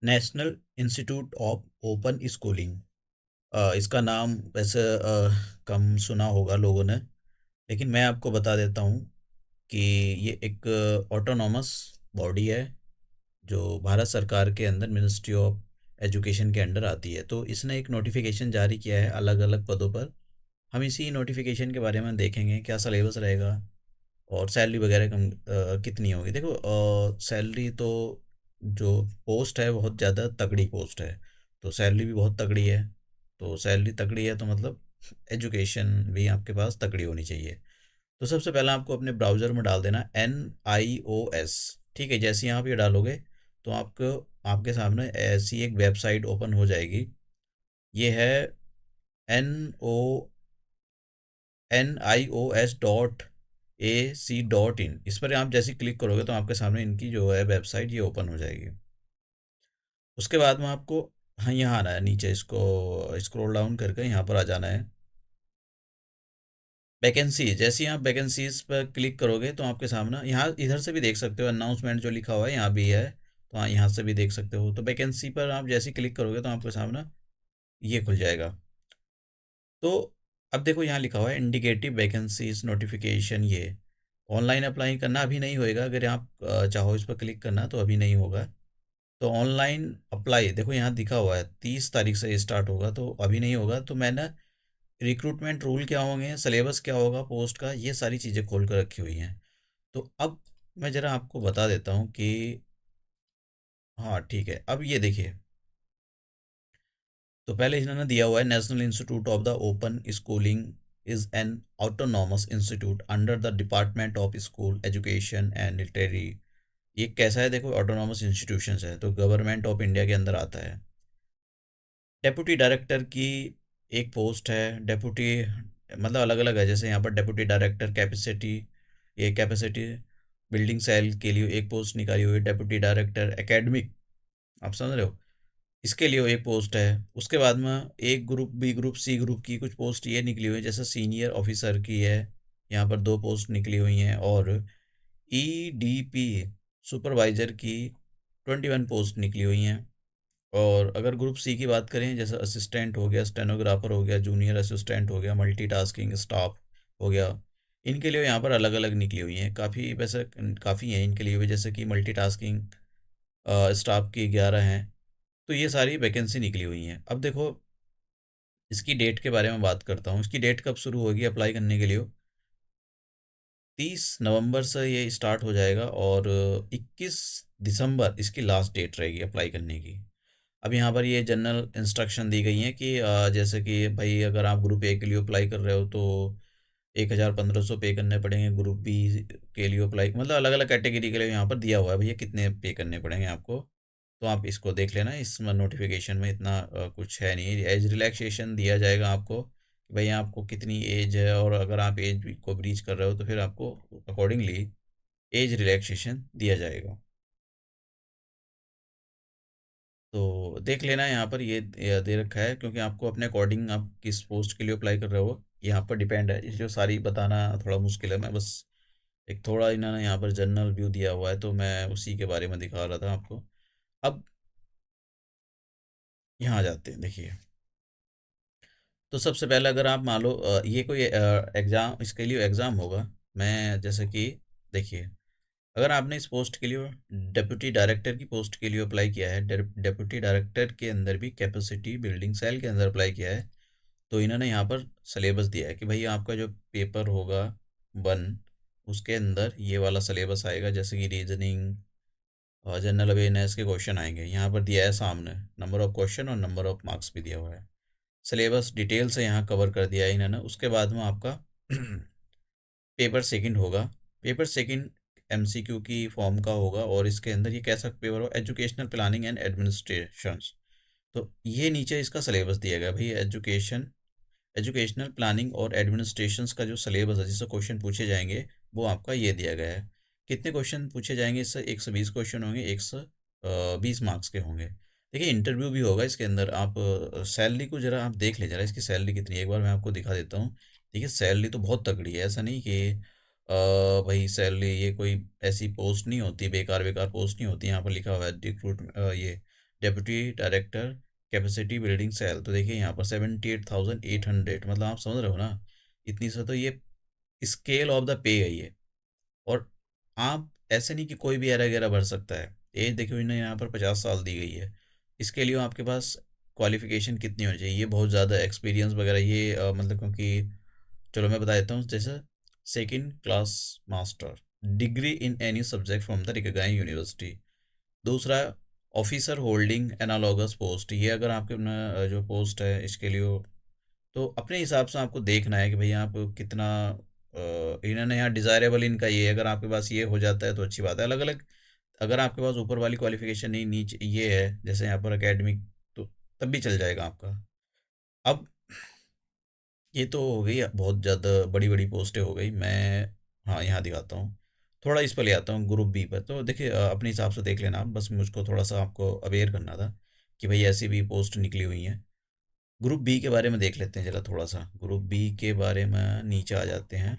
National institute of open schooling. इसका नाम वैसे कम सुना होगा लोगों ने, लेकिन मैं आपको बता देता हूँ कि ये एक ऑटोनॉमस बॉडी है जो भारत सरकार के अंदर मिनिस्ट्री ऑफ एजुकेशन के अंडर आती है। तो इसने एक नोटिफिकेशन जारी किया है अलग अलग पदों पर। हम इसी नोटिफिकेशन के बारे में देखेंगे क्या सिलेबस रहेगा और सैलरी वगैरह कितनी होगी। देखो, सैलरी तो जो पोस्ट है बहुत ज़्यादा तगड़ी पोस्ट है, तो सैलरी भी बहुत तगड़ी है। तो सैलरी तगड़ी है तो मतलब एजुकेशन भी आपके पास तगड़ी होनी चाहिए। तो सबसे पहले आपको अपने ब्राउज़र में डाल देना NIOS। ठीक है, जैसे ही आप ये डालोगे तो आपको आपके सामने ऐसी एक वेबसाइट ओपन हो जाएगी। ये है NIOS.AC.in। इस पर आप जैसे क्लिक करोगे तो आपके सामने इनकी जो है वेबसाइट ये ओपन हो जाएगी। उसके बाद में आपको हाँ यहाँ आना है, नीचे इसको स्क्रॉल डाउन करके यहाँ पर आ जाना है। वैकेंसी, जैसे ही आप वैकेंसीज पर क्लिक करोगे तो आपके सामने यहाँ इधर से भी देख सकते हो, अनाउंसमेंट जो लिखा हुआ है यहाँ भी है, तो हाँ यहाँ से भी देख सकते हो। तो वैकेंसी पर आप जैसे ही क्लिक करोगे तो आपके सामने ये खुल जाएगा। तो अब देखो यहाँ लिखा हुआ है इंडिकेटिव वैकेंसीज नोटिफिकेशन। ये ऑनलाइन अप्लाई करना अभी नहीं होएगा, अगर आप चाहो इस पर क्लिक करना तो अभी नहीं होगा। तो ऑनलाइन अप्लाई देखो यहाँ दिखा हुआ है 30 तारीख से स्टार्ट होगा, तो अभी नहीं होगा। तो मैंने रिक्रूटमेंट रूल क्या होंगे, सिलेबस क्या होगा पोस्ट का, ये सारी चीज़ें खोल कर रखी हुई हैं। तो अब मैं ज़रा आपको बता देता हूँ कि हाँ ठीक है, अब ये देखिए। तो पहले इन्होंने दिया हुआ है national institute of the open schooling is an autonomous institute under the department of school education and literary. ये कैसा है, देखो ऑटोनॉमस इंस्टीट्यूशन है तो गवर्नमेंट ऑफ इंडिया के अंदर आता है। डेप्यूटी डायरेक्टर की एक पोस्ट है। डेप्यूटी मतलब अलग अलग है, जैसे यहाँ पर डेप्यूटी डायरेक्टर कैपेसिटी, ये कैपेसिटी बिल्डिंग सेल के लिए एक पोस्ट निकाली हुई है। डेप्यूटी डायरेक्टर एकेडमिक, आप समझ रहे हो, इसके लिए एक पोस्ट है। उसके बाद में एक group B group C group की कुछ पोस्ट ये निकली हुई है, जैसे सीनियर ऑफिसर की है, यहाँ पर 2 पोस्ट निकली हुई हैं। और EDP सुपरवाइज़र की 21 पोस्ट निकली हुई हैं। और अगर ग्रुप सी की बात करें, जैसे असिस्टेंट हो गया, स्टेनोग्राफर हो गया, जूनियर असिस्टेंट हो गया, मल्टीटास्किंग स्टाफ हो गया, इनके लिए यहाँ पर अलग अलग निकली हुई हैं। काफ़ी वैसे काफ़ी हैं इनके लिए भी, जैसे कि मल्टीटास्किंग स्टाफ की 11 हैं। तो ये सारी वैकेंसी निकली हुई हैं। अब देखो इसकी डेट के बारे में बात करता हूँ। इसकी डेट कब शुरू होगी अप्लाई करने के लिए? 30 नवंबर से ये स्टार्ट हो जाएगा और 21 दिसंबर इसकी लास्ट डेट रहेगी अप्लाई करने की। अब यहाँ पर ये जनरल इंस्ट्रक्शन दी गई हैं कि जैसे कि भाई अगर आप ग्रुप ए के लिए अप्लाई कर रहे हो तो 1,1500 पे करने पड़ेंगे। ग्रुप बी के लिए अप्लाई मतलब अलग अलग कैटेगरी के लिए यहाँ पर दिया हुआ है भैया कितने पे करने पड़ेंगे आपको। तो आप इसको देख लेना, इस नोटिफिकेशन में इतना कुछ है नहीं। एज रिलैक्सेशन दिया जाएगा आपको कि भाई आपको कितनी एज है, और अगर आप एज को ब्रीच कर रहे हो तो फिर आपको अकॉर्डिंगली एज रिलैक्सेशन दिया जाएगा। तो देख लेना यहाँ पर ये दे रखा है, क्योंकि आपको अपने अकॉर्डिंग आप किस पोस्ट के लिए अप्लाई कर रहे हो यहाँ पर डिपेंड है। ये जो सारी बताना थोड़ा मुश्किल है, मैं बस एक थोड़ा इन्होंने यहाँ पर जनरल व्यू दिया हुआ है तो मैं उसी के बारे में दिखा रहा था आपको। अब यहाँ आ जाते हैं, देखिए। तो सबसे पहले अगर आप मान लो ये कोई एग्ज़ाम, इसके लिए एग्ज़ाम होगा। मैं जैसे कि देखिए, अगर आपने इस पोस्ट के लिए डेप्यूटी डायरेक्टर की पोस्ट के लिए अप्लाई किया है, डेप्यूटी डायरेक्टर के अंदर भी कैपेसिटी बिल्डिंग सेल के अंदर अप्लाई किया है, तो इन्होंने यहाँ पर सिलेबस दिया है कि भाई आपका जो पेपर होगा 1, उसके अंदर ये वाला सिलेबस आएगा, जैसे कि रीजनिंग और जनरल अवेयरनेस के क्वेश्चन आएंगे। यहाँ पर दिया है सामने नंबर ऑफ क्वेश्चन और नंबर ऑफ मार्क्स भी दिया हुआ है। सिलेबस डिटेल से यहाँ कवर कर दिया है इन्होंने। उसके बाद में आपका पेपर सेकंड होगा। पेपर सेकंड MCQ की फॉर्म का होगा, और इसके अंदर ये कैसा पेपर हो, एजुकेशनल प्लानिंग एंड एडमिनिस्ट्रेशन। तो ये नीचे इसका सिलेबस दिया गया भाई, एजुकेशनल प्लानिंग और एडमिनिस्ट्रेशंस का जो सिलेबस है जिससे क्वेश्चन पूछे जाएंगे वो आपका ये दिया गया है। कितने क्वेश्चन पूछे जाएंगे इससे? 120 क्वेश्चन होंगे, 120 मार्क्स के होंगे। देखिए इंटरव्यू भी होगा इसके अंदर। आप सैलरी को जरा आप देख ले, जरा इसकी सैलरी कितनी है एक बार मैं आपको दिखा देता हूँ। देखिए सैलरी तो बहुत तगड़ी है, ऐसा नहीं कि भाई सैलरी ये कोई ऐसी पोस्ट नहीं होती, बेकार बेकार पोस्ट नहीं होती। यहाँ पर लिखा हुआ है रिक्रूट ये deputy director capacity building cell, तो देखिए यहाँ पर 78,800, मतलब आप समझ रहे हो ना, इतनी सा तो ये स्केल ऑफ द पे है ये। और आप ऐसे नहीं कि कोई भी एरा गैरा भर सकता है। एज देखिए इन्हें यहाँ पर 50 साल दी गई है। इसके लिए आपके पास क्वालिफिकेशन कितनी होनी चाहिए, ये बहुत ज़्यादा एक्सपीरियंस वगैरह ये मतलब क्योंकि चलो मैं बता देता हूँ, जैसे second class master, degree in any subject from the recognised university. दूसरा, ऑफिसर होल्डिंग एनालॉगस पोस्ट, ये अगर आपके अपना जो पोस्ट है इसके लिए हो, तो अपने हिसाब से आपको देखना है कि भई आप कितना इन्होंने यहाँ डिज़ायरेबल इनका ये है, अगर आपके पास ये हो जाता है तो अच्छी बात है। अलग-अलग अगर आपके पास ऊपर वाली क्वालिफ़िकेशन नहीं, नीचे ये है जैसे यहाँ पर एकेडमिक, तो तब भी चल जाएगा आपका। अब ये तो हो गई बहुत ज़्यादा बड़ी-बड़ी पोस्टें हो गई। मैं हाँ, यहाँ दिखाता हूँ। थोड़ा इस पे ले आता हूँ ग्रुप बी पर। तो देखिए अपने हिसाब से देख लेना आप, बस मुझको थोड़ा-सा आपको अवेयर करना था कि भई ऐसी भी पोस्ट निकली हुई हैं। ग्रुप बी के बारे में देख लेते हैं ज़रा थोड़ा-सा। ग्रुप बी के बारे में नीचे आ जाते हैं।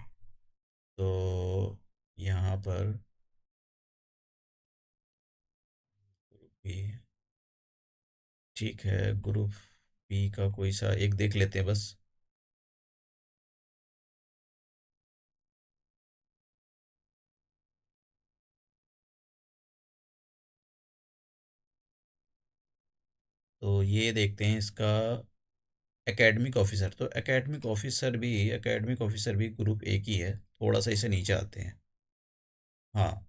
तो यहाँ पर ग्रुप बी, ठीक है, ग्रुप बी का कोई सा एक देख लेते हैं बस। तो ये देखते हैं इसका एकेडमिक ऑफिसर भी ग्रुप ए की है। थोड़ा सा इसे नीचे आते हैं। हाँ,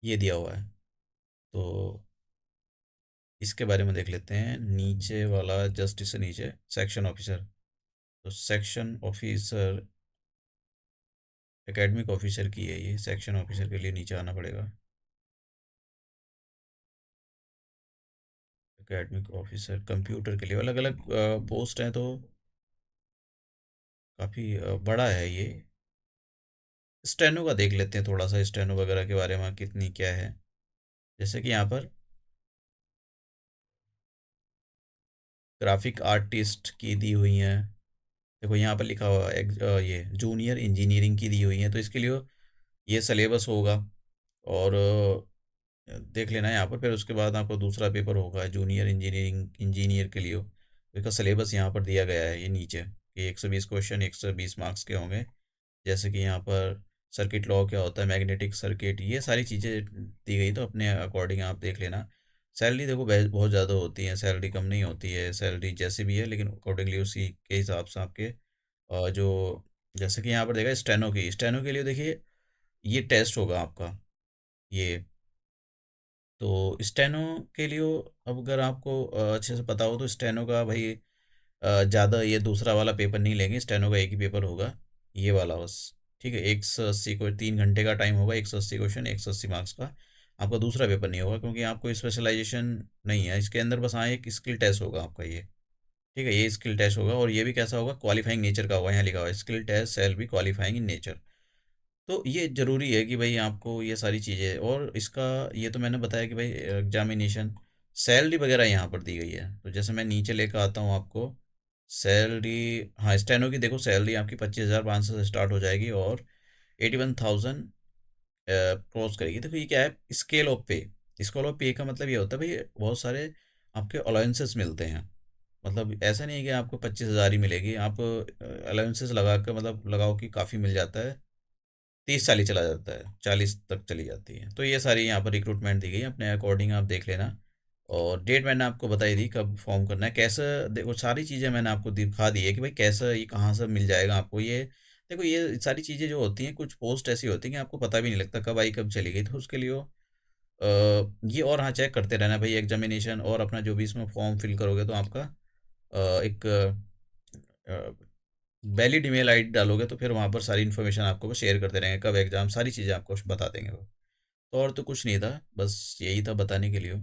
ये दिया हुआ है। तो इसके बारे में देख लेते हैं, नीचे वाला जस्ट इससे नीचे सेक्शन ऑफिसर। तो सेक्शन ऑफिसर एकेडमिक ऑफिसर की है ये, सेक्शन ऑफिसर के लिए नीचे आना पड़ेगा। एकेडमिक ऑफिसर कंप्यूटर के लिए अलग अलग पोस्ट हैं, तो काफ़ी बड़ा है ये। स्टेनो का देख लेते हैं थोड़ा सा, स्टेनो वगैरह के बारे में कितनी क्या है। जैसे कि यहाँ पर ग्राफिक आर्टिस्ट की दी हुई हैं। देखो यहाँ पर लिखा हुआ है ये जूनियर इंजीनियरिंग की दी हुई है, तो इसके लिए ये सिलेबस होगा। और देख लेना है यहाँ पर, फिर उसके बाद आपको दूसरा पेपर होगा जूनियर इंजीनियरिंग इंजीनियर के लिए। तो इसका सिलेबस यहाँ पर दिया गया है ये नीचे कि 120 क्वेश्चन 120 मार्क्स के होंगे। जैसे कि यहाँ पर सर्किट लॉ क्या होता है, मैग्नेटिक सर्किट, ये सारी चीज़ें दी गई, तो अपने अकॉर्डिंग आप देख लेना। सैलरी देखो बहुत ज़्यादा होती है, सैलरी कम नहीं होती है, सैलरी जैसे भी है, लेकिन अकॉर्डिंगली उसी के हिसाब से आपके जो जैसे कि यहाँ पर देखा स्टेनो के लिए देखिए ये टेस्ट होगा आपका ये। तो स्टेनो के लिए अब अगर आपको अच्छे से पता हो तो स्टेनो का भाई ज़्यादा ये दूसरा वाला पेपर नहीं लेंगे, स्टेनो का एक ही पेपर होगा, ये वाला बस। ठीक है, 180 को 3 घंटे का टाइम होगा, 180 क्वेश्चन 180 मार्क्स का। आपका दूसरा पेपर नहीं होगा क्योंकि आपको स्पेशलाइजेशन नहीं है इसके अंदर, बस हाँ एक स्किल टेस्ट होगा आपका ये। ठीक है, ये स्किल टेस्ट होगा, और ये भी कैसा होगा, क्वालिफाइंग नेचर का होगा, यहाँ लिखा हुआ है skill test shall be qualifying in nature. तो ये ज़रूरी है कि भाई आपको ये सारी चीज़ें, और इसका ये तो मैंने बताया कि भाई एग्जामिनेशन, सैलरी वगैरह यहाँ पर दी गई है। तो जैसे मैं नीचे लेकर आता हूँ आपको सैलरी। हाँ, स्टेनो की देखो सैलरी आपकी 25,500 से स्टार्ट हो जाएगी और 81,000 क्रॉस करेगी। देखो ये क्या है, स्केल ऑफ पे। स्केल ऑफ पे का मतलब ये होता है भाई बहुत सारे आपके अलाउंसेस मिलते हैं। मतलब ऐसा नहीं है कि आपको 25,000 ही मिलेगी, आप अलाउंसेस लगा कर मतलब लगाओ कि काफ़ी मिल जाता है, 30-40 चला जाता है, 40 तक चली जाती है। तो ये सारी यहाँ पर रिक्रूटमेंट दी गई है, अपने अकॉर्डिंग आप देख लेना। और डेट मैंने आपको बताई थी कब फॉर्म करना है, कैसे, देखो सारी चीज़ें मैंने आपको दिखा दी है कि भाई कैसा ये कहाँ से मिल जाएगा आपको ये। देखो ये सारी चीज़ें जो होती हैं, कुछ पोस्ट ऐसी होती हैं कि आपको पता भी नहीं लगता कब आई कब चली गई, तो उसके लिए ये और हाँ चेक करते रहना भाई एग्जामिनेशन, और अपना जो भी इसमें फॉर्म फिल करोगे तो आपका एक वैलिड ईमेल आईडी डालोगे, तो फिर वहाँ पर सारी इन्फॉर्मेशन आपको वो शेयर करते रहेंगे, कब एग्ज़ाम, सारी चीज़ें आपको बता देंगे वो। तो और तो कुछ नहीं था, बस यही था बताने के लिए।